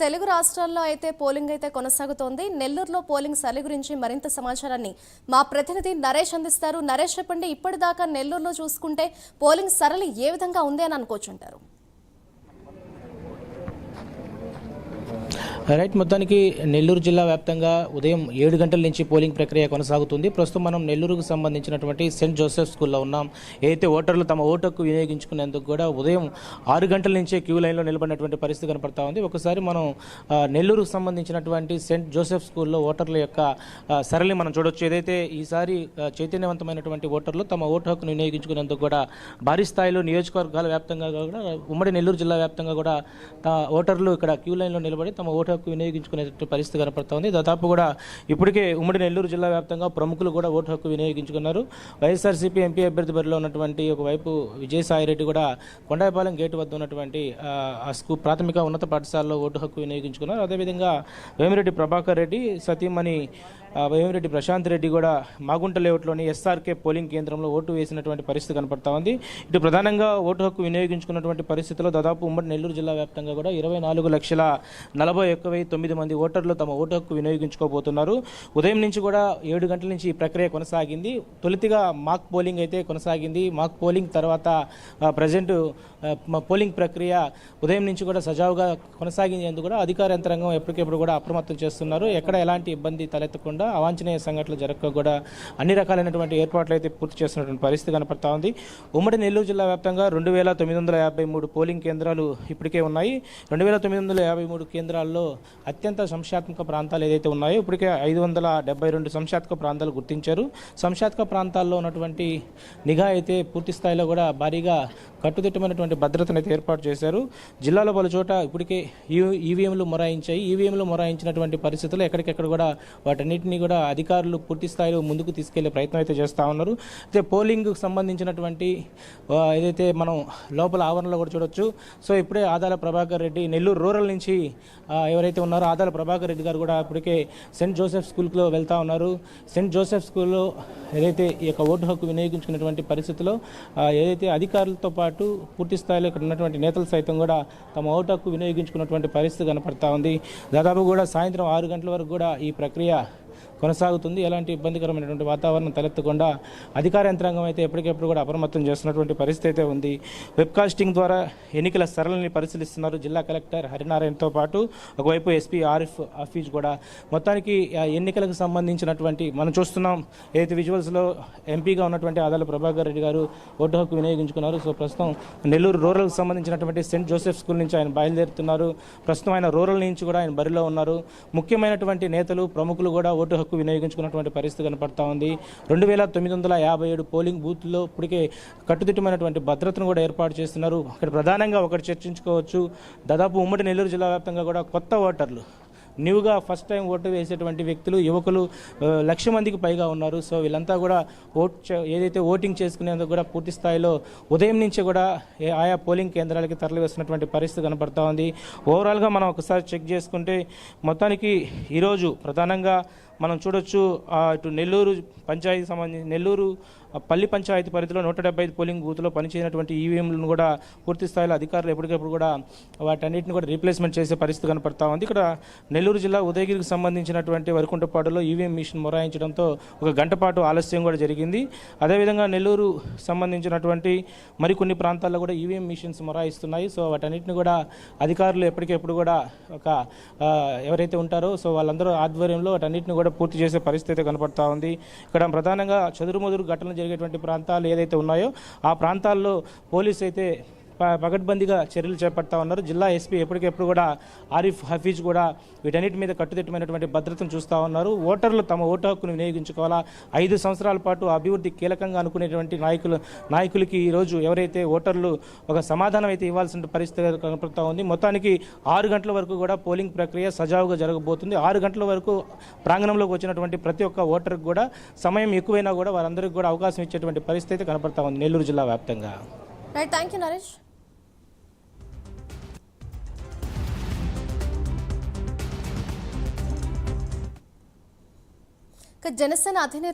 తెలుగు రాష్ట్రాల్లో అయితే పోలింగ్ అయితే కొనసాగుతోంది. నెల్లూరులో పోలింగ్ సరళి గురించి మరింత సమాచారాన్ని మా ప్రతినిధి నరేష్ అందిస్తారు. నరేష్, చెప్పండి, ఇప్పటిదాకా నెల్లూరులో చూసుకుంటే పోలింగ్ సరళి ఏ విధంగా ఉంది అని అనుకోవచ్చుంటారు? రైట్, మొత్తానికి నెల్లూరు జిల్లా వ్యాప్తంగా ఉదయం 7 గంటల నుంచి పోలింగ్ ప్రక్రియ కొనసాగుతుంది. ప్రస్తుతం మనం నెల్లూరుకు సంబంధించినటువంటి సెయింట్ జోసెఫ్ స్కూల్లో ఉన్నాం. ఏదైతే ఓటర్లు తమ ఓటు హక్కు వినియోగించుకునేందుకు కూడా ఉదయం 6 గంటల నుంచే క్యూ లైన్లో నిలబడినటువంటి పరిస్థితి కనపడతా ఉంది. ఒకసారి మనం నెల్లూరుకు సంబంధించినటువంటి సెయింట్ జోసెఫ్ స్కూల్లో ఓటర్ల యొక్క సరళి మనం చూడొచ్చు. ఏదైతే ఈసారి చైతన్యవంతమైనటువంటి ఓటర్లు తమ ఓటు హక్కును వినియోగించుకునేందుకు కూడా భారీ స్థాయిలో నియోజకవర్గాల వ్యాప్తంగా కూడా ఉమ్మడి నెల్లూరు జిల్లా వ్యాప్తంగా కూడా ఓటర్లు ఇక్కడ క్యూ లైన్లో నిలబడి తమ ఓటు హక్కు వినియోగించుకునే పరిస్థితి కనపడతా ఉంది. దాదాపు కూడా ఇప్పటికే ఉమ్మడి నెల్లూరు జిల్లా వ్యాప్తంగా ప్రముఖులు కూడా ఓటు హక్కు వినియోగించుకున్నారు. వైఎస్ఆర్సీపీ ఎంపీ అభ్యర్థి బరిలో ఉన్నటువంటి ఒకవైపు విజయసాయిరెడ్డి కూడా కొండాయిపాలెం గేటు వద్ద ఉన్నటువంటి ప్రాథమిక ఉన్నత పాఠశాలలో ఓటు హక్కు వినియోగించుకున్నారు. అదేవిధంగా వేమిరెడ్డి ప్రభాకర్ రెడ్డి సతీమణి వేమిరెడ్డి ప్రశాంత్ రెడ్డి కూడా మాగుంట లేఅవుట్లోని ఎస్ఆర్కే పోలింగ్ కేంద్రంలో ఓటు వేసినటువంటి పరిస్థితి కనపడతా ఉంది. ఇటు ప్రధానంగా ఓటు హక్కు వినియోగించుకున్నటువంటి పరిస్థితిలో దాదాపు ఉమ్మడి నెల్లూరు జిల్లా వ్యాప్తంగా కూడా 24,41,900 మంది ఓటర్లు తమ ఓటు హక్కు వినియోగించుకోబోతున్నారు. ఉదయం నుంచి కూడా 7 గంటల నుంచి ఈ ప్రక్రియ కొనసాగింది. తొలితిగా మాక్ పోలింగ్ అయితే కొనసాగింది. మాక్ పోలింగ్ తర్వాత ప్రజెంట్ పోలింగ్ ప్రక్రియ ఉదయం నుంచి కూడా సజావుగా కొనసాగించేందుకు కూడా అధికార యంత్రాంగం ఎప్పటికెప్పుడు కూడా అప్రమత్తం చేస్తున్నారు. ఎక్కడ ఎలాంటి ఇబ్బంది తలెత్తకుండా అవాంఛనీయ సంఘటనలు జరగక కూడా అన్ని రకాలైనటువంటి ఏర్పాట్లు అయితే పూర్తి చేస్తున్నటువంటి పరిస్థితి కనపడతా ఉంది. ఉమ్మడి నెల్లూరు జిల్లా వ్యాప్తంగా 2,953 పోలింగ్ కేంద్రాలు ఇప్పటికే ఉన్నాయి. 2,953 కేంద్రాల్లో అత్యంత సంఖ్యాత్మక ప్రాంతాలు ఏదైతే ఉన్నాయో ఇప్పటికే 572 సంఖ్యాత్మక ప్రాంతాలు గుర్తించారు. సంఖ్యాత్మక ప్రాంతాల్లో ఉన్నటువంటి నిఘా అయితే పూర్తి స్థాయిలో కూడా భారీగా కట్టుదిట్టమైనటువంటి భద్రతను అయితే ఏర్పాటు చేశారు. జిల్లాలో పలు చోట ఇప్పటికే ఈవీఎంలు మొరాయించాయి. ఈవీఎంలు మొరాయించినటువంటి పరిస్థితుల్లో ఎక్కడికెక్కడ కూడా వాటన్నిటిని కూడా అధికారులు పూర్తి స్థాయిలో ముందుకు తీసుకెళ్లే ప్రయత్నం అయితే చేస్తూ ఉన్నారు. అయితే పోలింగ్కు సంబంధించినటువంటి ఏదైతే మనం లోపల ఆవరణలో కూడా చూడొచ్చు. సో ఇప్పుడే ఆదాల ప్రభాకర్ రెడ్డి నెల్లూరు రూరల్ నుంచి ఎవరైతే ఉన్నారో ఆదాల ప్రభాకర్ రెడ్డి గారు కూడా ఇప్పటికే సెయింట్ జోసెఫ్ స్కూల్లో వెళ్తూ ఉన్నారు. సెయింట్ జోసెఫ్ స్కూల్లో ఏదైతే ఈ యొక్క ఓటు హక్కు వినియోగించుకున్నటువంటి పరిస్థితిలో ఏదైతే అధికారులతో పాటు పూర్తి స్థాయిలో ఇక్కడ ఉన్నటువంటి నేతలు సైతం కూడా తమ ఓటు హక్కు వినియోగించుకున్నటువంటి పరిస్థితి కనపడతా ఉంది. దాదాపు కూడా సాయంత్రం 6 గంటల వరకు కూడా ఈ ప్రక్రియ కొనసాగుతుంది. ఎలాంటి ఇబ్బందికరమైనటువంటి వాతావరణం తలెత్తకుండా అధికార యంత్రాంగం అయితే ఎప్పటికెప్పుడు కూడా అప్రమత్తం చేస్తున్నటువంటి పరిస్థితి అయితే ఉంది. వెబ్కాస్టింగ్ ద్వారా ఎన్నికల సరళిని పరిశీలిస్తున్నారు జిల్లా కలెక్టర్ హరినారాయణతో పాటు ఒకవైపు ఎస్పీ ఆరిఫ్ హఫీజ్ కూడా. మొత్తానికి ఎన్నికలకు సంబంధించినటువంటి మనం చూస్తున్నాం ఏదైతే విజువల్స్లో ఎంపీగా ఉన్నటువంటి ఆదాల ప్రభాకర్ రెడ్డి గారు ఓటు హక్కు వినియోగించుకున్నారు. సో ప్రస్తుతం నెల్లూరు రూరల్కి సంబంధించినటువంటి సెయింట్ జోసెఫ్ స్కూల్ నుంచి ఆయన బయలుదేరుతున్నారు. ప్రస్తుతం ఆయన రూరల్ నుంచి కూడా ఆయన బరిలో ఉన్నారు. ముఖ్యమైనటువంటి నేతలు ప్రముఖులు కూడా ఓటు హక్కు వినియోగించుకున్నటువంటి పరిస్థితి కనపడతా ఉంది. 2,957 పోలింగ్ బూత్లో ఇప్పటికే కట్టుదిట్టమైనటువంటి భద్రతను కూడా ఏర్పాటు చేస్తున్నారు. అక్కడ ప్రధానంగా ఒకటి చర్చించుకోవచ్చు. దాదాపు ఉమ్మడి నెల్లూరు జిల్లా వ్యాప్తంగా కూడా కొత్త ఓటర్లు న్యూగా ఫస్ట్ టైం ఓటు వేసేటువంటి వ్యక్తులు యువకులు 1,00,000 మందికి పైగా ఉన్నారు. సో వీళ్ళంతా కూడా ఏదైతే ఓటింగ్ చేసుకునేందుకు కూడా పూర్తి స్థాయిలో ఉదయం నుంచి కూడా ఆయా పోలింగ్ కేంద్రాలకి తరలివేస్తున్నటువంటి పరిస్థితి కనపడతా ఉంది. ఓవరాల్గా మనం ఒకసారి చెక్ చేసుకుంటే మొత్తానికి ఈరోజు ప్రధానంగా మనం చూడొచ్చు ఇటు నెల్లూరు పంచాయతీ సంబంధించి నెల్లూరు పల్లి పంచాయతీ పరిధిలో 175 పోలింగ్ బూత్లో పనిచేసినటువంటి ఈవీఎంలను కూడా పూర్తి స్థాయిలో అధికారులు ఎప్పటికప్పుడు కూడా వాటన్నిటిని కూడా రీప్లేస్మెంట్ చేసే పరిస్థితి కనపడతా ఉంది. ఇక్కడ నెల్లూరు జిల్లా ఉదయగిరికి సంబంధించినటువంటి వరికుంటపాడులో ఈవీఎం మిషన్ మొరాయించడంతో 1 గంట పాటు ఆలస్యం కూడా జరిగింది. అదేవిధంగా నెల్లూరు సంబంధించినటువంటి మరికొన్ని ప్రాంతాల్లో కూడా ఈవీఎం మిషన్స్ మొరాయిస్తున్నాయి. సో వాటన్నిటిని కూడా అధికారులు ఎప్పటికెప్పుడు కూడా ఎవరైతే ఉంటారో సో వాళ్ళందరూ ఆధ్వర్యంలో వాటన్నిటిని కూడా పూర్తి చేసే పరిస్థితి కనపడతా ఉంది. ఇక్కడ ప్రధానంగా చెదురుమదురు ఘటనలు జరిగేటువంటి ప్రాంతాలు ఏదైతే ఉన్నాయో ఆ ప్రాంతాల్లో పోలీసు అయితే పకడ్బందీగా చర్యలు చేపడతా ఉన్నారు. జిల్లా ఎస్పీ ఎప్పటికెప్పుడు కూడా ఆరిఫ్ హఫీజ్ కూడా వీటన్నిటి మీద కట్టుదిట్టమైనటువంటి భద్రతను చూస్తూ ఉన్నారు. ఓటర్లు తమ ఓటు హక్కును వినియోగించుకోవాలా, 5 సంవత్సరాల పాటు అభివృద్ధి కీలకంగా అనుకునేటువంటి నాయకులకి ఈరోజు ఎవరైతే ఓటర్లు ఒక సమాధానం అయితే ఇవ్వాల్సిన పరిస్థితి కనపడతా ఉంది. మొత్తానికి 6 గంటల వరకు కూడా పోలింగ్ ప్రక్రియ సజావుగా జరగబోతుంది. 6 గంటల వరకు ప్రాంగణంలోకి వచ్చినటువంటి ప్రతి ఒక్క ఓటర్కి కూడా సమయం ఎక్కువైనా కూడా వారందరికీ కూడా అవకాశం ఇచ్చేటువంటి పరిస్థితి కనపడతా ఉంది నెల్లూరు జిల్లా వ్యాప్తంగా. Right, thank you Naresh. Janasena అధినేత